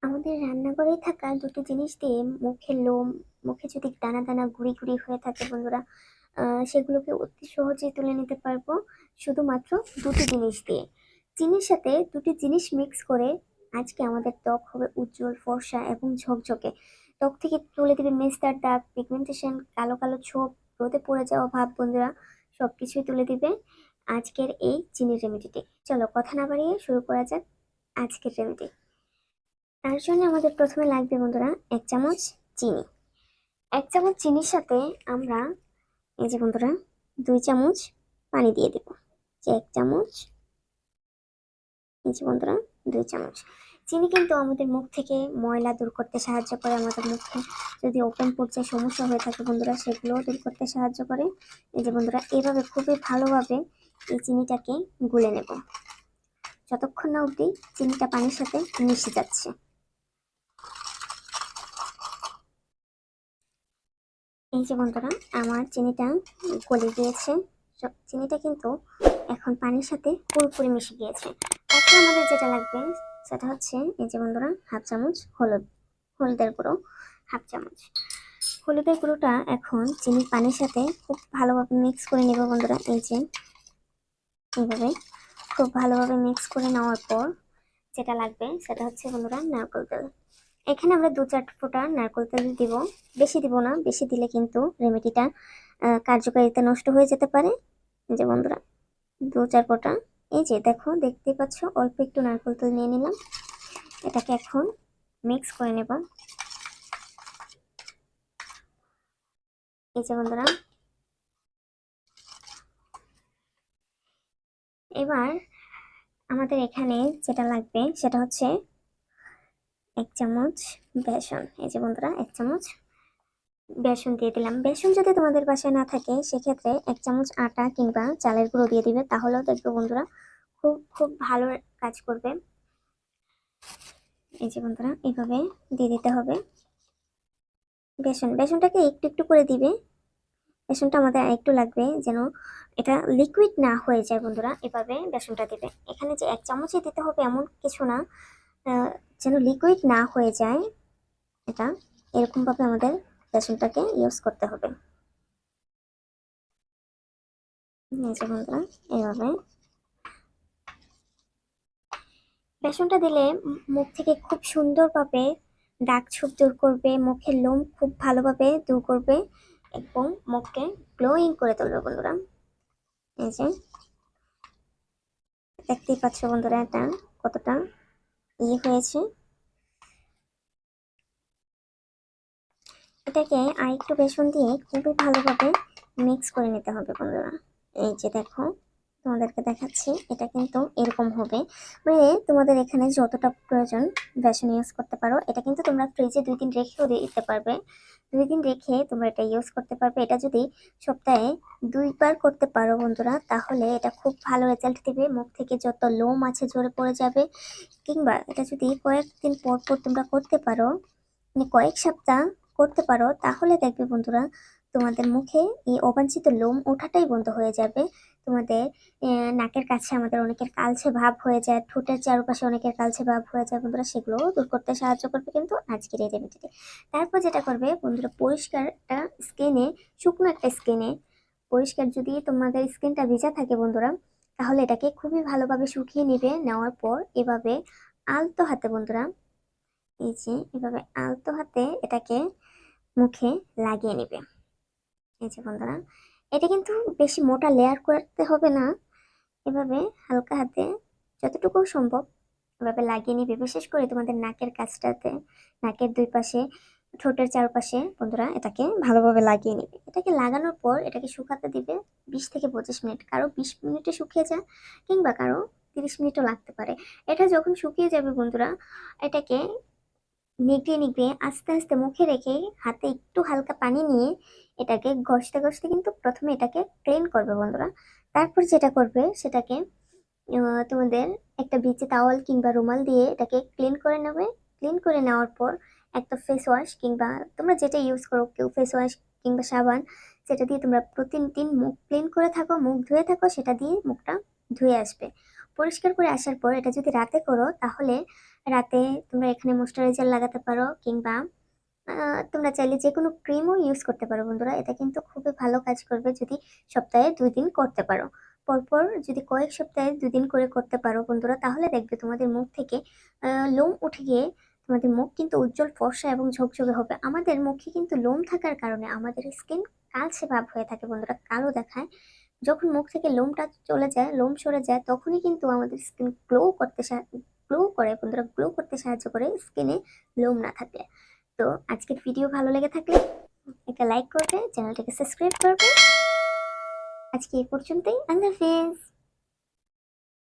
আমাদের রান্নাঘরেই থাকা দুটি জিনিস দিয়ে মুখের লোম, মুখে যদি দানা দানা গুড়ি গুড়ি হয়ে থাকে বন্ধুরা, সেগুলোকে অতি সহজেই তুলে নিতে পারবো শুধুমাত্র দুটি জিনিস দিয়ে। চিনির সাথে দুটি জিনিস মিক্স করে আজকে আমাদের ত্বক হবে উজ্জ্বল, ফর্সা এবং ঝকঝকে। ত্বক থেকে তুলে দিবে মেস্তার দাগ, পিগমেন্টেশন, কালো কালো ছোপ, রোদে পড়ে যাওয়া ভাব বন্ধুরা, সবকিছুই তুলে দিবে আজকের এই চিনির রেমেডিটি। চলো কথা না বাড়িয়ে শুরু করা যাক আজকের রেমেডি। তার জন্য আমাদের প্রথমে লাগবে বন্ধুরা 1 চামচ চিনি। 1 চামচ চিনির সাথে আমরা এই যে বন্ধুরা 2 চামচ পানি দিয়ে দেব। যে 1 চামচ, এই যে বন্ধুরা 2 চামচ চিনি কিন্তু আমাদের মুখ থেকে ময়লা দূর করতে সাহায্য করে। আমাদের মুখে যদি ওপেন পর্যায়ে সমস্যা হয়ে থাকে বন্ধুরা, সেগুলোও দূর করতে সাহায্য করে। এই যে বন্ধুরা এভাবে খুবই ভালোভাবে এই চিনিটাকে গুলে নেব যতক্ষণ না অবধি চিনিটা পানির সাথে মিশে যাচ্ছে। এই যে বন্ধুরা আমার চিনিটা গলে গিয়েছে। চিনিটা কিন্তু এখন পানির সাথে পুরোপুরি মিশে গিয়েছে। এখন আমাদের যেটা লাগবে সেটা হচ্ছে এই যে বন্ধুরা 1/2 চামচ হলুদের গুঁড়ো। 1/2 চামচ হলুদের গুঁড়োটা এখন চিনি পানির সাথে খুব ভালোভাবে মিক্স করে নেব বন্ধুরা। এই যে এইভাবে খুব ভালোভাবে মিক্স করে নেওয়ার পর যেটা লাগবে সেটা হচ্ছে বন্ধুরা নারকেল তেল। এখানে আমরা 2-4 ফোঁটা নারকেল তেল দিব, বেশি দিব না, বেশি দিলে কিন্তু রেমেডিটা কার্যকারিতা নষ্ট হয়ে যেতে পারে। এই যে বন্ধুরা 2-4 ফোঁটা, এই যে দেখো দেখতেই পাচ্ছ অল্প একটু নারকেল তেল নিয়ে নিলাম। এটাকে এখন মিক্স করে নেব। এই যে বন্ধুরা এবার আমাদের এখানে যেটা লাগবে সেটা হচ্ছে 1 চামচ বেসন। এই যে বন্ধুরা 1 চামচ বেসন দিয়ে দিলাম। বেসন যদি তোমাদের বাসায় না থাকে সেক্ষেত্রে 1 চামচ আটা কিংবা চালের গুঁড়ো দিয়ে দিবে, তাহলেও দেখবে বন্ধুরা খুব খুব ভালো কাজ করবে। এই যে বন্ধুরা এইভাবে দিয়ে দিতে হবে বেসনটাকে একটু একটু করে দিবে। বেসনটা আমাদের একটু লাগবে যেন এটা লিকুইড না হয়ে যায় বন্ধুরা, এভাবে বেসনটা দিবে। এখানে যে 1 চামচই দিতে হবে এমন কিছু না, যেন লিকুইড না হয়ে যায়, এটা এরকম ভাবে আমাদের বেসনটাকে ইউজ করতে হবে। এই যে বন্ধুরা এইভাবে বেসনটা দিলে মুখ থেকে খুব সুন্দরভাবে দাগ ছোপ দূর করবে, মুখের লোম খুব ভালোভাবে দূর করবে এবং মুখকে গ্লোয়িং করে তুলবে বন্ধুরা। এই যে দেখতেই পাচ্ছ বন্ধুরা এটা কতটা হয়েছে। এটাকে আরেকটু বেসন দিয়ে খুবই ভালোভাবে মিক্স করে নিতে হবে বন্ধুরা। এই যে দেখো তোমাদেরকে দেখাচ্ছি, এটা কিন্তু এরকম হবে। মানে তোমাদের এখানে যতটা প্রয়োজন বেসন ইউজ করতে পারো। এটা কিন্তু তোমরা ফ্রিজে 2 দিন রেখেও দিতে পারবে। 2 দিন রেখে তোমরা এটা ইউজ করতে পারবে। এটা যদি সপ্তাহে 2বার করতে পারো বন্ধুরা, তাহলে এটা খুব ভালো রেজাল্ট দিবে। মুখ থেকে যত লোম আছে ঝরে পড়ে যাবে। কিংবা এটা যদি কয়েকদিন পর পর তোমরা করতে পারো, মানে কয়েক সপ্তাহ করতে পারো, তাহলে দেখবে বন্ধুরা তোমাদের মুখে এই অবাঞ্ছিত লোম ওঠাটাই বন্ধ হয়ে যাবে। তোমাদের নাকের কাছে আমাদের অনেকের কালচে ভাব হয়ে যায়, ঠোঁটের চারপাশে অনেকের কালচে ভাব হয়ে যায় বন্ধুরা, সেগুলো দূর করতে সাহায্য করবে কিন্তু আজকের এই রেমেডিতে। তারপর যেটা করবে বন্ধুরা, পরিষ্কার একটা স্কিনে, শুকনো একটা স্কিনে, পরিষ্কার যদি তোমাদের স্কিনটা ভিজা থাকে বন্ধুরা, তাহলে এটাকে খুবই ভালোভাবে শুকিয়ে নেবে। নেওয়ার পর এভাবে আলতো হাতে বন্ধুরা, এই যে এভাবে আলতো হাতে এটাকে মুখে লাগিয়ে নেবে। এই যে বন্ধুরা এটা কিন্তু বেশি মোটা লেয়ার করতে হবে না, এভাবে হালকা হাতে যতটুকু সম্ভব এভাবে লাগিয়ে নিবে। বিশেষ করে তোমাদের নাকের কাছটাতে, নাকের 2 পাশে, ঠোঁটের চারপাশে বন্ধুরা এটাকে ভালোভাবে লাগিয়ে নিবে। এটাকে লাগানোর পর এটাকে শুকাতে দিবে 20 থেকে 25 মিনিট। কারো 20 মিনিটে শুকিয়ে যায় কিংবা কারো 30 মিনিটও লাগতে পারে। এটা যখন শুকিয়ে যাবে বন্ধুরা, এটাকে নিগড়িয়ে নিগড়িয়ে আস্তে আস্তে মুখে রেখে হাতে একটু হালকা পানি নিয়ে এটাকে ঘষতে ঘষতে কিন্তু প্রথমে এটাকে ক্লিন করবে বন্ধুরা। তারপর যেটা করবে সেটাকে তোমাদের একটা ভিজে টাওয়াল কিংবা রুমাল দিয়ে এটাকে ক্লিন করে নেবে। ক্লিন করে নেওয়ার পর একটা ফেস ওয়াশ কিংবা তোমরা যেটা ইউজ করো, কেউ ফেস ওয়াশ কিংবা সাবান, যেটা দিয়ে তোমরা প্রতিদিন মুখ ক্লিন করে থাকো, মুখ ধুয়ে থাকো, সেটা দিয়ে মুখটা ধুয়ে আসবে। পরিষ্কার করে আসার পর এটা যদি রাতে করো তাহলে রাতে তোমরা এখানে ময়শ্চারাইজার লাগাতে পারো, কিংবা তোমরা চাইলে যে কোনো ক্রিমও ইউজ করতে পারো বন্ধুরা। এটা কিন্তু খুবই ভালো কাজ করবে যদি সপ্তাহে 2 দিন করতে পারো। পরপর যদি কয়েক সপ্তাহে 2 দিন করে করতে পারো বন্ধুরা, তাহলে দেখবে তোমাদের মুখ থেকে লোম উঠে গিয়ে তোমাদের মুখ কিন্তু উজ্জ্বল ফর্সা এবং ঝকঝকে হবে। আমাদের মুখে কিন্তু লোম থাকার কারণে আমাদের স্কিন কালচে ভাব হয়ে থাকে বন্ধুরা, কালো দেখায়। যখন মুখ থেকে লোমটা চলে যায়, লোম সরে যায়, তখনই কিন্তু আমাদের স্কিন গ্লো করে বন্ধুরা, গ্লো করতে সাহায্য করে স্কিনে লোম না থাকলে। তো আজকের ভিডিও ভালো লেগে থাকলে একটা লাইক করবে, চ্যানেলটাকে সাবস্ক্রাইব করবে। আজকে এই পর্যন্তই, আল্লাহ হাফেজ।